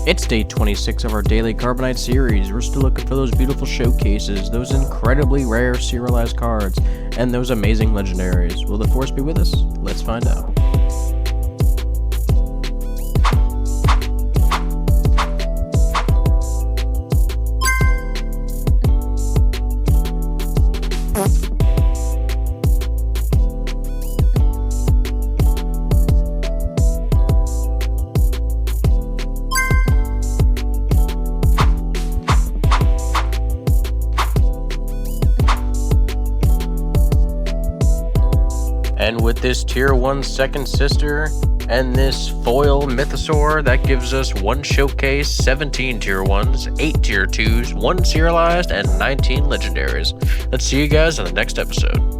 It's day 26 of our daily Carbonite series. We're still looking for those beautiful showcases, those incredibly rare serialized cards, and those amazing legendaries. Will the Force be with us? Let's find out. And with this Tier 1 Second Sister and this foil Mythosaur, that gives us 1 Showcase, 17 Tier 1s, 8 Tier 2s, 1 Serialized, and 19 Legendaries. Let's see you guys in the next episode.